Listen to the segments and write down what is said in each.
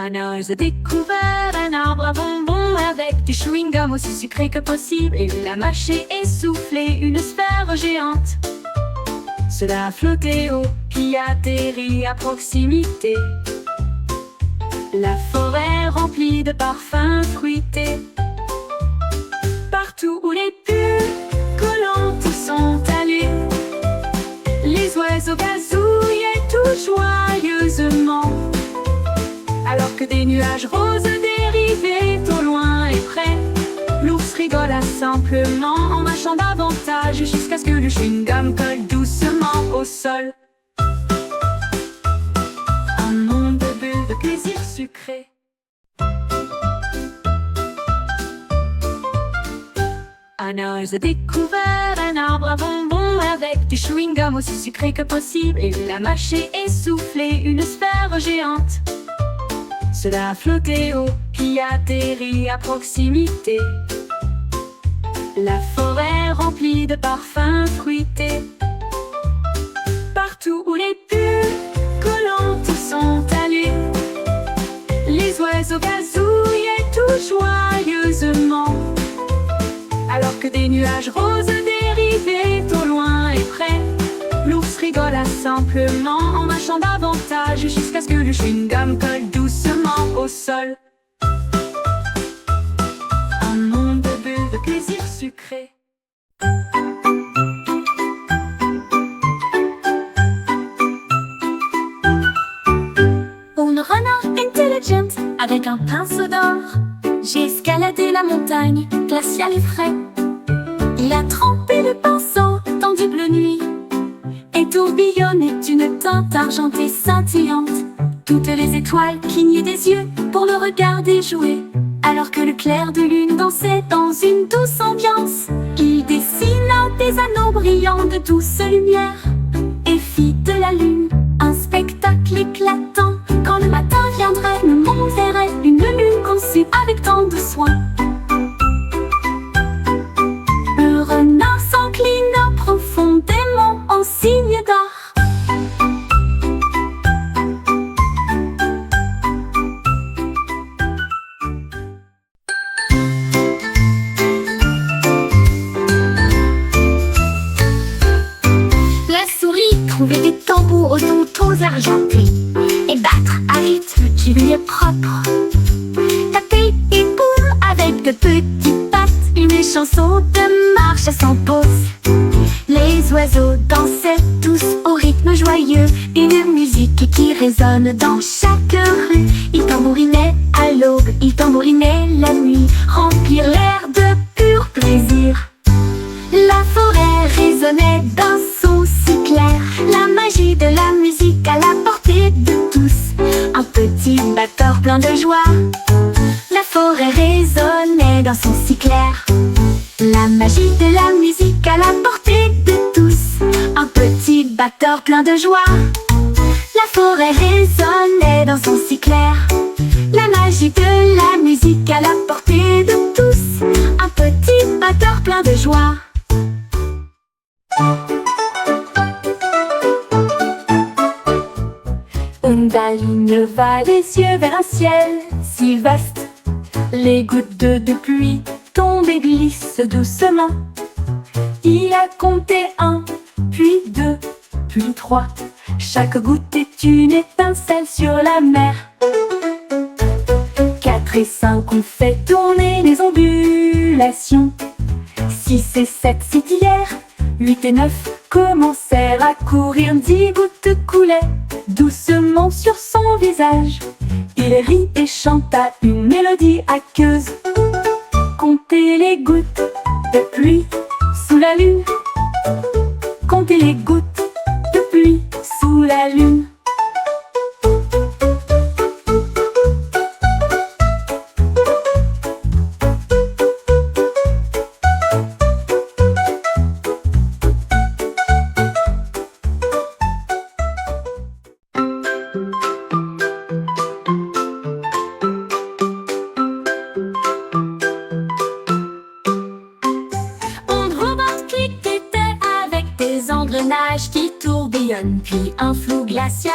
Anaïs a découvert un arbre à bonbons avec du chewing-gum aussi sucré que possible. Et il a mâché et soufflé une sphère géante. Cela a flotté haut, puis atterri à proximité. La forêt remplie de parfums fruités. Partout où les bulles collantes sont allées, les oiseaux gazouillaient tout joyeusement. Alors que des nuages roses dérivaient au loin et près, l'ours rigola simplement en mâchant davantage jusqu'à ce que le chewing-gum colle doucement au sol. Un monde de bulles de plaisir sucré. Anaïs a découvert un arbre à bonbons avec du chewing-gum aussi sucré que possible. Et il a mâché et soufflé une sphère géante. Cela a flotté haut, puis atterri à proximité. La forêt remplie de parfums fruités. Partout où les bulles collantes sont allées, les oiseaux gazouillaient tout joyeusement. Alors que des nuages roses dérivaient au loin et près, l'ours rigola simplement en mâchant davantage jusqu'à ce que le chewing-gum colle doucement au sol. Un monde de bulles de plaisir sucré. Une renard intelligent avec un pinceau d'or, j'ai escaladé la montagne glaciale et frais. Il a trempé le pinceau dans du bleu nuit et tourbillonnait une teinte argentée scintillante. Toutes les étoiles clignaient des yeux pour le regarder jouer. Alors que le clair de lune dansait dans une douce ambiance, il dessina des anneaux brillants de douce lumière et fit de la lune un spectacle éclatant. Quand le matin viendrait, le monde verrait une lune conçue avec tant de soin. Le renard s'inclina profondément en signe d'art. La souris trouvait des tambours aux tons argentés et battre à rythme qui lui est propre. Taper et boule avec de petites pattes, une chanson de marche sans pause. Les oiseaux dansaient tous au rythme joyeux, une musique qui résonne dans chaque rue. Ils tambourinaient à l'aube, ils tambourinaient la nuit, remplir l'air de pur plaisir. La forêt résonnait d'un son si clair, la magie de la musique à la portée de tous. Un petit batteur plein de joie, la forêt résonnait d'un son si clair, la magie de la musique à la portée de tous. Un petit batteur plein de joie, la forêt résonnait d'un son si clair, la magie de la musique à la portée de tous. Un petit batteur plein de joie. Une ligne va les yeux vers un ciel si vaste. Les gouttes de pluie tombent et glissent doucement. Il a compté 1, puis 2, puis 3. Chaque goutte est une étincelle sur la mer. 4 et 5 ont fait tourner les ondulations. 6 et 7 s'étillèrent. 8 et 9 commencèrent à courir. 10 gouttes coulaient doucement sur son visage. Il rit et chanta une mélodie aqueuse. Comptez les gouttes de pluie sous la lune. Comptez les gouttes de pluie sous la lune. Engrenages qui tourbillonnent, puis un flot glacial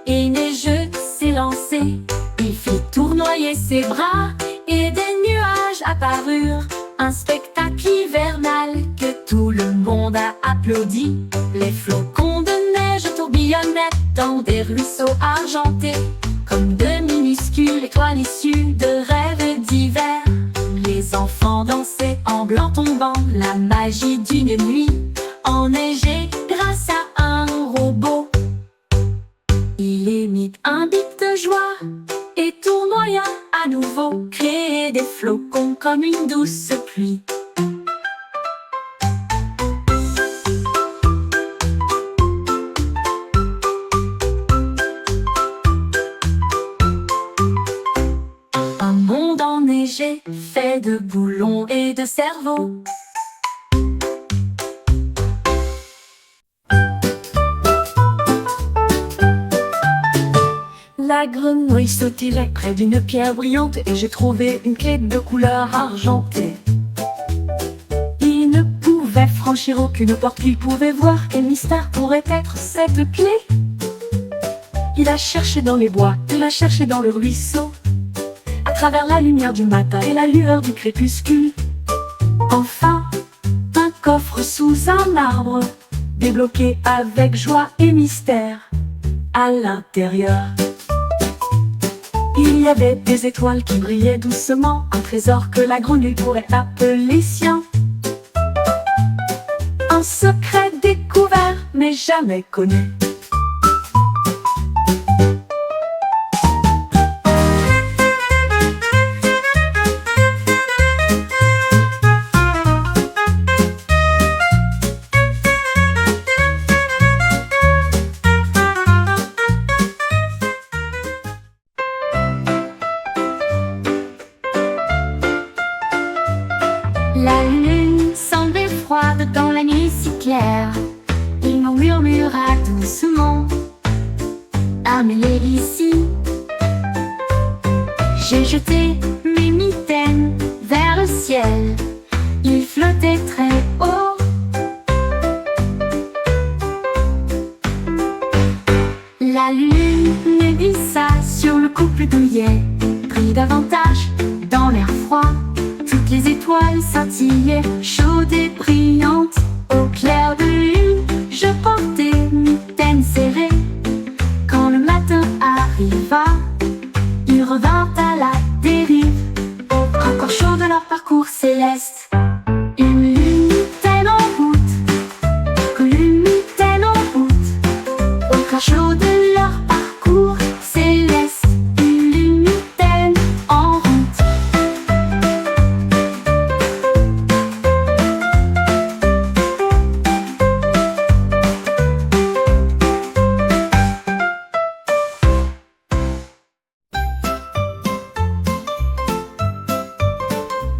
et neigeux s'est lancé. Il fit tournoyer ses bras et des nuages apparurent. Un spectacle hivernal que tout le monde a applaudi. Les flocons de neige tourbillonnaient dans des ruisseaux argentés, comme de minuscules étoiles issues de rêves d'hiver. Les enfants dansaient en blanc tombant, la magie d'une nuit enneigée grâce à un robot. Il émit un bip de joie et tournoya à nouveau, créer des flocons comme une douce pluie. Un monde enneigé, fait de boulons et de cerveaux. La grenouille sautillait près d'une pierre brillante et j'ai trouvé une clé de couleur argentée. Il ne pouvait franchir aucune porte qu'il pouvait voir. Quel mystère pourrait être cette clé? Il a cherché dans les bois, il a cherché dans le ruisseau, à travers la lumière du matin et la lueur du crépuscule. Enfin, un coffre sous un arbre, débloqué avec joie et mystère. À l'intérieur, il y avait des étoiles qui brillaient doucement, un trésor que la grenouille pourrait appeler sien. Un secret découvert mais jamais connu. La lune semblait froide dans la nuit si claire. Il nous murmura doucement: Amélie ici. J'ai jeté mes mitaines vers le ciel. Ils flottaient très haut. La lune me glissa sur le couple douillet, prit davantage dans l'air froid. Toutes les étoiles scintillaient, chaudes et brillantes. Au clair de lune, je portais mitaines serrées. Quand le matin arriva, ils revinrent à la dérive, encore chauds de leur parcours céleste. Une mitaine en route, une mitaine en route, encore chauds de leur parcours céleste. Une mitaine en route.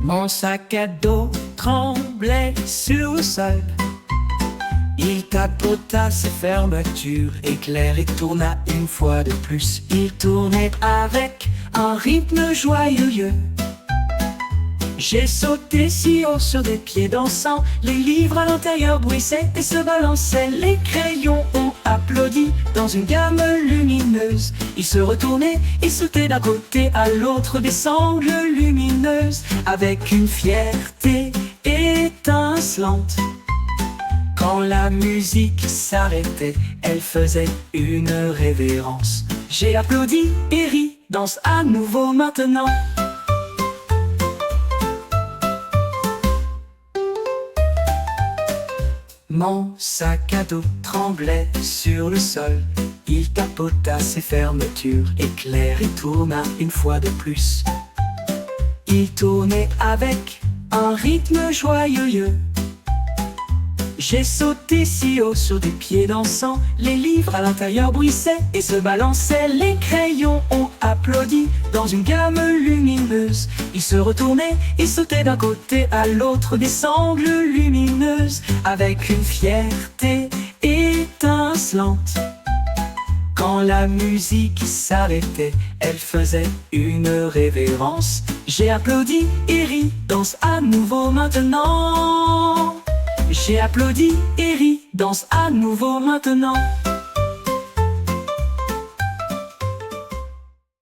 Mon sac à dos tremblait sur le sol. Il tapota ses fermetures, éclair et tourna une fois de plus. Il tournait avec un rythme joyeux. J'ai sauté si haut sur des pieds dansants. Les livres à l'intérieur bruissaient et se balançaient. Les crayons ont applaudi dans une gamme lumineuse. Ils se retournaient et sautaient d'un côté à l'autre des sangles lumineuses, avec une fierté étincelante. Quand la musique s'arrêtait, elle faisait une révérence. J'ai applaudi et ri, danse à nouveau maintenant. Mon sac à dos tremblait sur le sol. Il tapota ses fermetures, éclair et tourna une fois de plus. Il tournait avec un rythme joyeux. J'ai sauté si haut sur des pieds dansants. Les livres à l'intérieur bruissaient et se balançaient. Les crayons ont applaudi dans une gamme lumineuse. Ils se retournaient et sautaient d'un côté à l'autre des sangles lumineuses, avec une fierté étincelante. Quand la musique s'arrêtait, elle faisait une révérence. J'ai applaudi et ri, danse à nouveau maintenant. J'ai applaudi et ri, danse à nouveau maintenant.